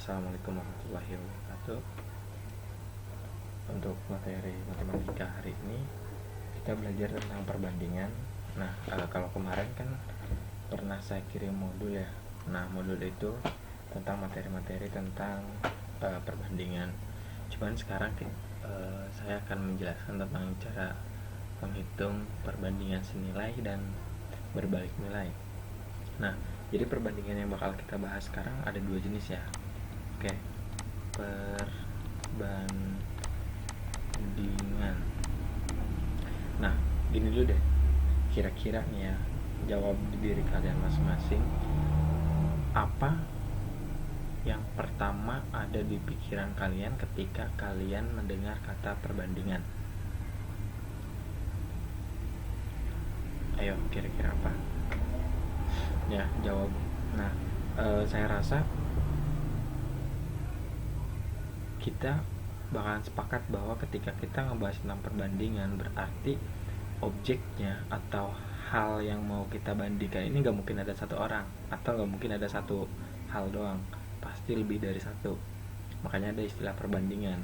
Assalamualaikum warahmatullahi wabarakatuh. Untuk materi matematika hari ini kita belajar tentang perbandingan. Nah, kalau kemarin kan pernah saya kirim modul ya. Nah, modul itu tentang materi-materi tentang perbandingan. Cuman sekarang saya akan menjelaskan tentang cara menghitung perbandingan senilai dan berbalik nilai. Nah, jadi perbandingan yang bakal kita bahas sekarang ada dua jenis ya. Oke, perbandingan. Nah, gini dulu deh. Kira-kira nih ya, jawab di diri kalian masing-masing. Apa yang pertama ada di pikiran kalian ketika kalian mendengar kata perbandingan? Ayo, kira-kira apa? Ya, jawab. Nah, saya rasa kita bakalan sepakat bahwa ketika kita ngebahas tentang perbandingan, berarti objeknya atau hal yang mau kita bandingkan ini gak mungkin ada satu orang, atau gak mungkin ada satu hal doang, pasti lebih dari satu. Makanya ada istilah perbandingan.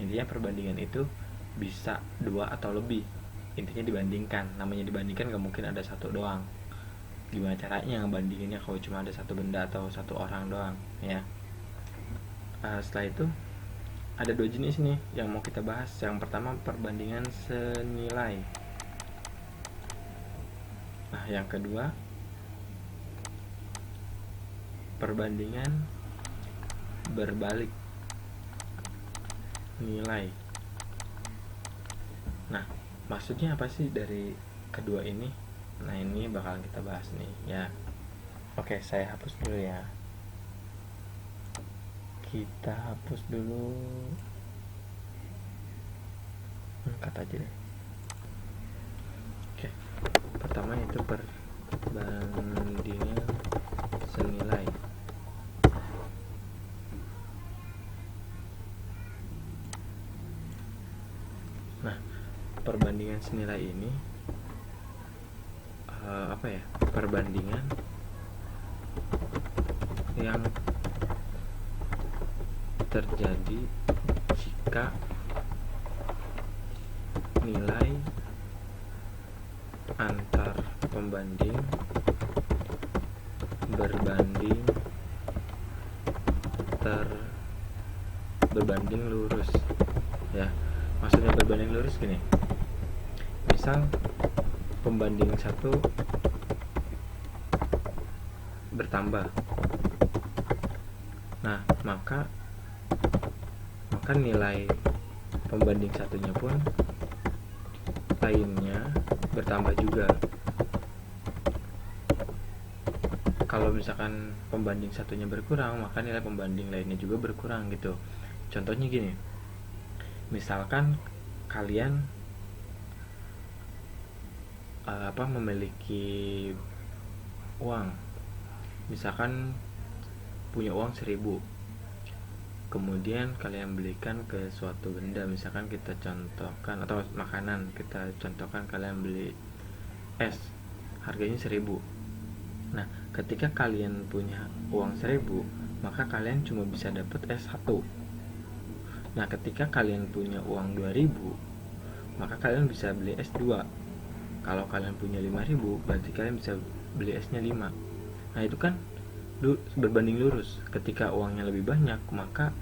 Intinya perbandingan itu bisa dua atau lebih. Intinya dibandingkan. Namanya dibandingkan gak mungkin ada satu doang. Gimana caranya ngebandinginnya kalau cuma ada satu benda atau satu orang doang ya. Setelah itu ada dua jenis nih yang mau kita bahas. Yang pertama perbandingan senilai. Nah, yang kedua perbandingan berbalik nilai. Nah, maksudnya apa sih dari kedua ini? Nah, ini bakal kita bahas nih ya. Oke, saya hapus dulu ya. Kita hapus dulu. Cut aja deh. Oke, pertama itu perbandingan senilai. Nah, perbandingan senilai ini apa ya? Perbandingan yang terjadi jika nilai antar pembanding berbanding lurus ya. Maksudnya berbanding lurus gini, misal pembanding satu bertambah, nah maka nilai pembanding satunya pun lainnya bertambah juga. Kalau misalkan pembanding satunya berkurang, maka nilai pembanding lainnya juga berkurang gitu. Contohnya gini, misalkan kalian memiliki uang, misalkan punya uang 1000, kemudian kalian belikan ke suatu benda, misalkan kita contohkan, atau makanan, kita contohkan kalian beli es harganya 1000. Nah, ketika kalian punya uang 1000, maka kalian cuma bisa dapat es 1. Nah, ketika kalian punya uang 2000, maka kalian bisa beli es 2. Kalau kalian punya 5000, berarti kalian bisa beli esnya 5. Nah, itu kan berbanding lurus. Ketika uangnya lebih banyak, maka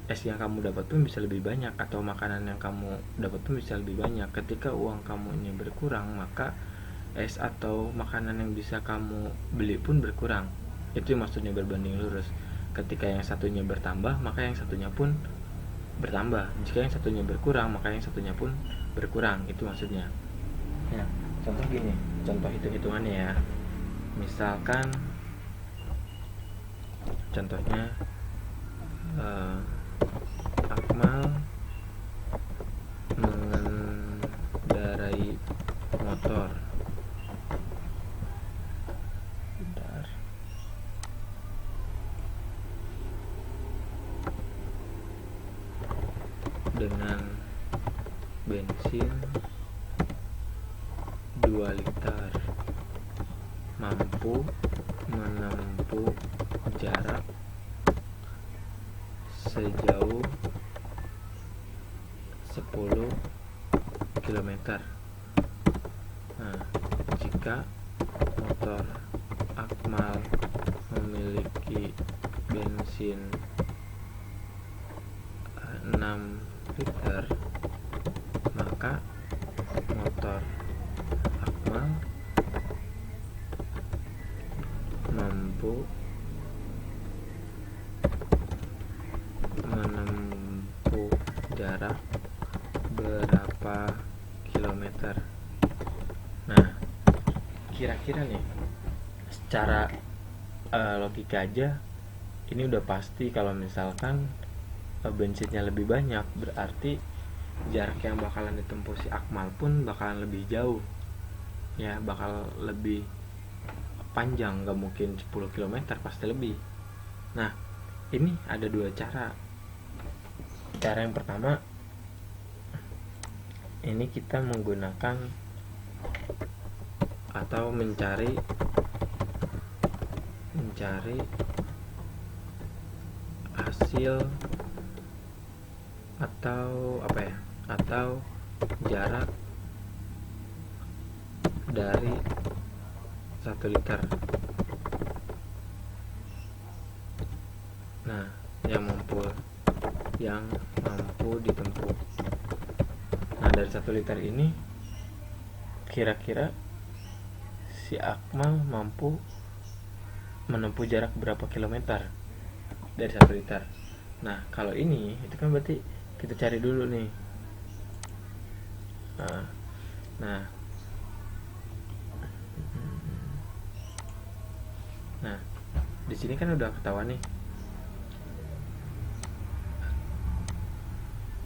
es yang kamu dapat pun bisa lebih banyak, atau makanan yang kamu dapat pun bisa lebih banyak. Ketika uang kamu ini berkurang, maka es atau makanan yang bisa kamu beli pun berkurang. Itu maksudnya berbanding lurus. Ketika yang satunya bertambah, maka yang satunya pun bertambah. Jika yang satunya berkurang, maka yang satunya pun berkurang. Itu maksudnya. Ya, contoh gini, contoh hitung-hitungannya ya. Misalkan contohnya Akmal mengendarai motor. Bentar. Dengan bensin 2 liter, mampu menempuh jarak sejauh 10 km. Nah, jika motor Akmal memiliki bensin 6 liter, maka motor Akmal mampu menempuh jarak berapa kilometer. Nah, kira-kira nih secara logika aja ini udah pasti kalau misalkan bensinnya lebih banyak, berarti jarak yang bakalan ditempuh si Akmal pun bakalan lebih jauh ya, bakal lebih panjang, gak mungkin 10 km, pasti lebih. Nah, ini ada dua cara. Cara yang pertama, ini kita menggunakan atau mencari hasil atau atau jarak dari 1 liter. Nah, yang mampu ditempuh. Nah, dari 1 liter ini kira-kira si Akmal mampu menempuh jarak berapa kilometer dari 1 liter. Nah, kalau ini itu kan berarti kita cari dulu nih. Nah, di sini kan udah ketahuan nih.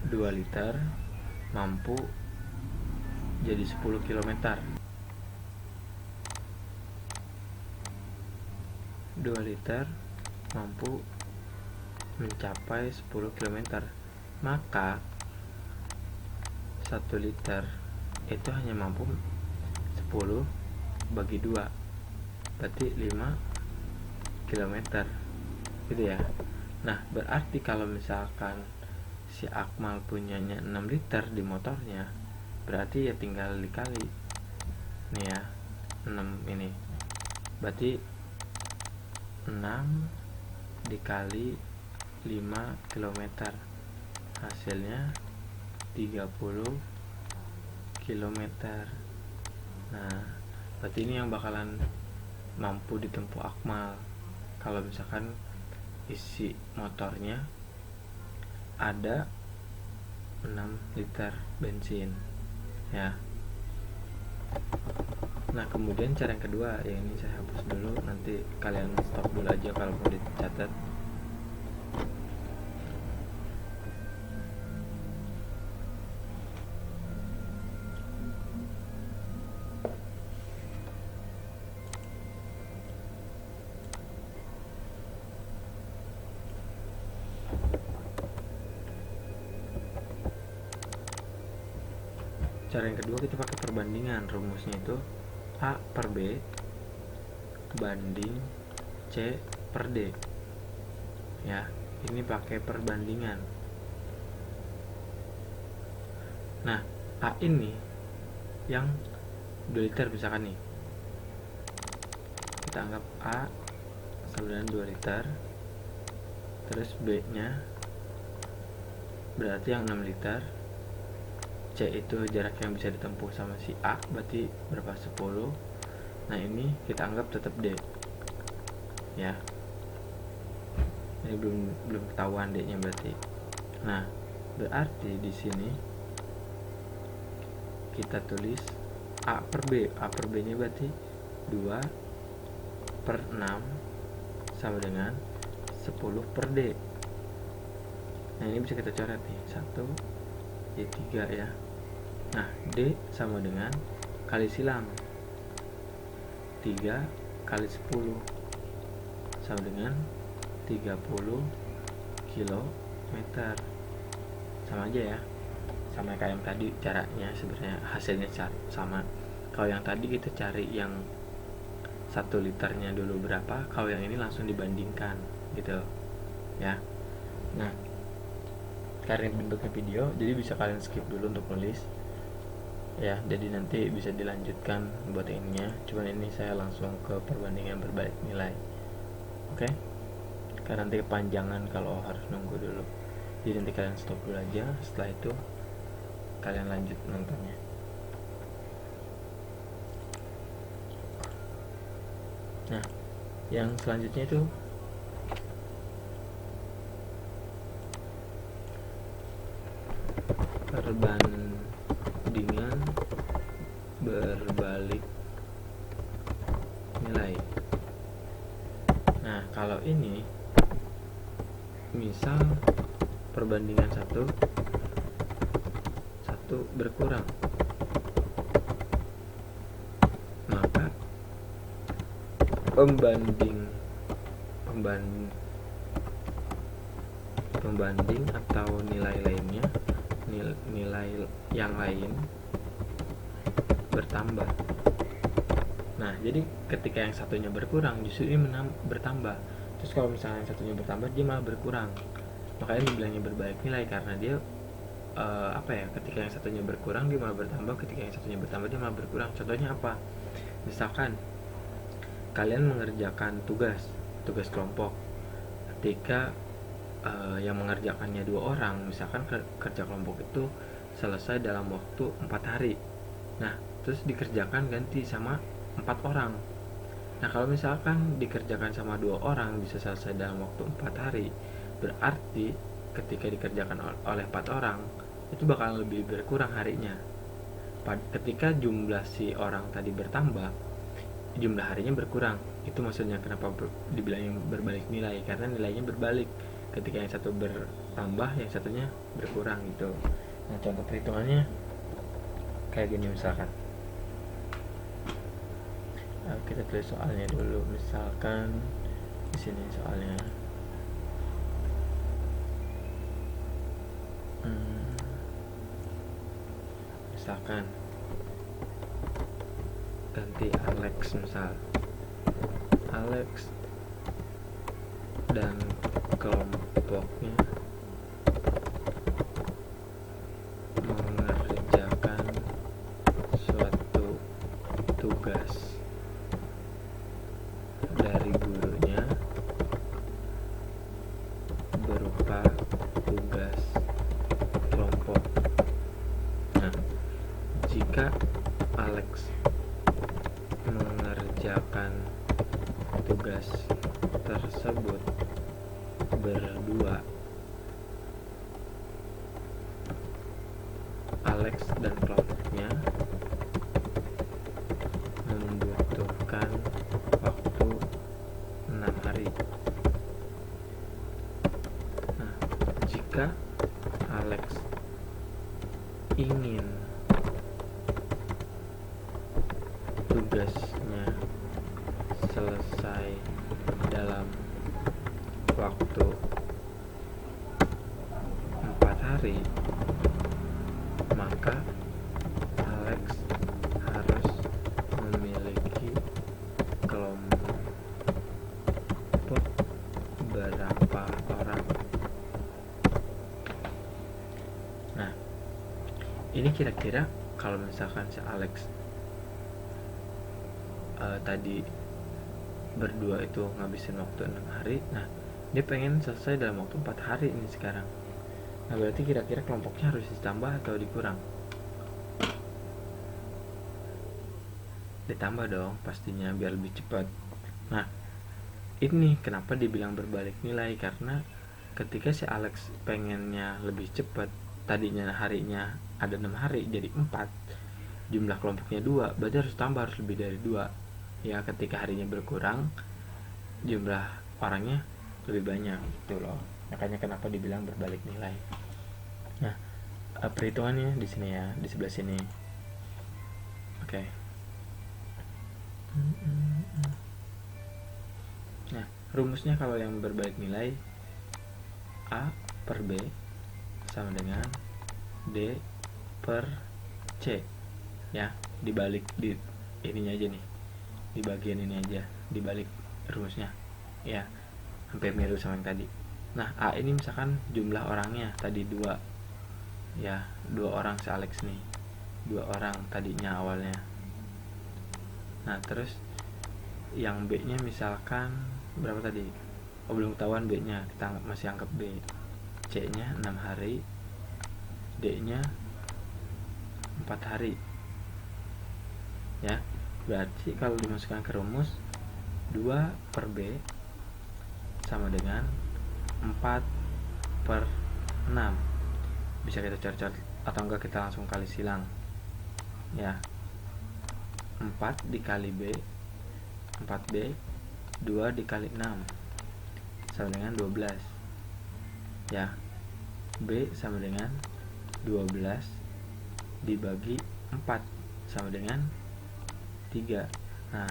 2 liter mampu jadi 10 km. 2 liter mampu mencapai 10 km. Maka 1 liter itu hanya mampu 10 bagi 2, berarti 5 km gitu ya. Nah, berarti kalau misalkan si Akmal punyanya 6 liter di motornya, berarti ya tinggal dikali nih ya, 6 ini berarti 6 dikali 5 km, hasilnya 30 km. Nah, berarti ini yang bakalan mampu ditempuh Akmal kalau misalkan isi motornya ada 6 liter bensin ya. Nah, kemudian cara yang kedua, yang ini saya hapus dulu, nanti kalian stop dulu aja kalau mau dicatat. Cara yang kedua kita pakai perbandingan. Rumusnya itu A per B banding C per D ya. Ini pakai perbandingan. Nah, A ini yang 2 liter misalkan nih, kita anggap A sama dengan 2 liter, terus B nya berarti yang 6 liter, C itu jarak yang bisa ditempuh sama si A, berarti berapa? 10. Nah, ini kita anggap tetap D ya. Ini belum ketahuan D nya berarti. Nah, berarti di sini kita tulis A per B. A per B nya berarti 2 per 6 sama dengan 10 per D. Nah, ini bisa kita coret nih, 1 ya 3 ya. Nah, D sama dengan kali silang 3 kali 10 sama dengan 30 km. Sama aja ya, sama kayak yang tadi caranya, sebenarnya hasilnya sama. Kalau yang tadi kita cari yang 1 liternya dulu berapa, kalau yang ini langsung dibandingkan gitu ya. Nah, karena bentuknya video, jadi bisa kalian skip dulu untuk nulis ya, jadi nanti bisa dilanjutkan buat ininya. Cuman ini saya langsung ke perbandingan berbalik nilai. Oke, karena nanti kepanjangan kalau harus nunggu dulu, jadi nanti kalian stop dulu aja, setelah itu kalian lanjut nontonnya. Nah, yang selanjutnya itu perbandingan berbalik nilai. Nah, kalau ini misal perbandingan satu berkurang, maka pembanding atau nilai lainnya, nilai yang lain bertambah. Nah, jadi ketika yang satunya berkurang, justru ini bertambah. Terus kalau misalnya yang satunya bertambah, dia malah berkurang. Makanya dibilangnya berbalik nilai, karena dia ketika yang satunya berkurang dia malah bertambah, ketika yang satunya bertambah dia malah berkurang. Contohnya apa? Misalkan kalian mengerjakan tugas kelompok, ketika yang mengerjakannya 2 orang, misalkan kerja kelompok itu selesai dalam waktu 4 hari. Nah, terus dikerjakan ganti sama 4 orang. Nah, kalau misalkan dikerjakan sama 2 orang bisa selesai dalam waktu 4 hari, berarti ketika dikerjakan oleh 4 orang itu bakal lebih berkurang harinya. Ketika jumlah si orang tadi bertambah, jumlah harinya berkurang. Itu maksudnya kenapa dibilang berbalik nilai, karena nilainya berbalik. Ketika yang satu bertambah, yang satunya berkurang gitu. Nah, contoh perhitungannya kayak gini misalkan. Kita tulis soalnya dulu. Misalkan di sini soalnya. Misalkan ganti Alex, misal Alex dan kelompoknya mengerjakan suatu tugas dari gurunya berupa tugas kelompok. Nah, jika Alex mengerjakan tugas tersebut berdua, Alex dan kelompoknya membutuhkan waktu 6 hari. Nah, jika Alex ingin tugasnya selesai dalam waktu 4 hari, maka Alex harus memiliki kelompok berapa orang. Nah, ini kira-kira kalau misalkan si Alex tadi berdua itu ngabisin waktu 6 hari, nah dia pengen selesai dalam waktu 4 hari ini sekarang. Nah, berarti kira-kira kelompoknya harus ditambah atau dikurang? Ditambah dong pastinya, biar lebih cepat. Nah, ini kenapa dibilang berbalik nilai, karena ketika si Alex pengennya lebih cepat, tadinya harinya ada 6 hari jadi 4, jumlah kelompoknya 2, berarti harus tambah, harus lebih dari 2 ya. Ketika harinya berkurang, jumlah orangnya lebih banyak gitu loh. Makanya kenapa dibilang berbalik nilai. Nah, perhitungannya di sini ya, di sebelah sini. Oke. Nah, rumusnya kalau yang berbalik nilai, A per B sama dengan D per C ya. Dibalik di ininya aja nih, di bagian ini aja dibalik rumusnya ya, hampir mirip sama yang tadi. Nah, A ini misalkan jumlah orangnya tadi 2, ya 2 orang si Alex nih, 2 orang tadinya awalnya. Nah terus yang B nya misalkan berapa tadi, belum ketahuan B nya, kita masih anggap B. C nya 6 hari, D nya 4 hari ya. Berarti kalau dimasukkan ke rumus 2 per B sama dengan 4 per 6. Bisa kita cari-cari atau enggak kita langsung kali silang ya. 4 dikali B 4B, 2 dikali 6 sama dengan 12 ya. B sama dengan 12 dibagi 4 sama dengan 3. Nah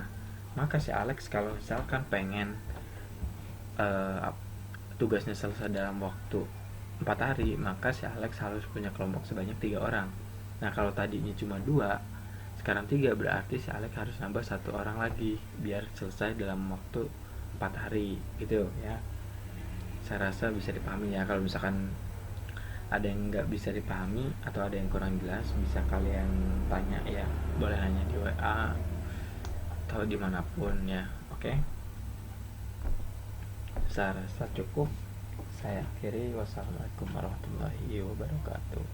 maka si Alex kalau misalkan pengen tugasnya selesai dalam waktu 4 hari, maka si Alex harus punya kelompok sebanyak 3 orang. Nah kalau tadinya cuma 2, sekarang 3, berarti si Alex harus nambah 1 orang lagi biar selesai dalam waktu 4 hari gitu ya. Saya rasa bisa dipahami ya. Kalau misalkan ada yang nggak bisa dipahami atau ada yang kurang jelas, bisa kalian tanya ya, boleh nanya di WA atau dimanapun ya. Oke, saya rasa cukup. Saya akhiri. Wassalamualaikum warahmatullahi wabarakatuh.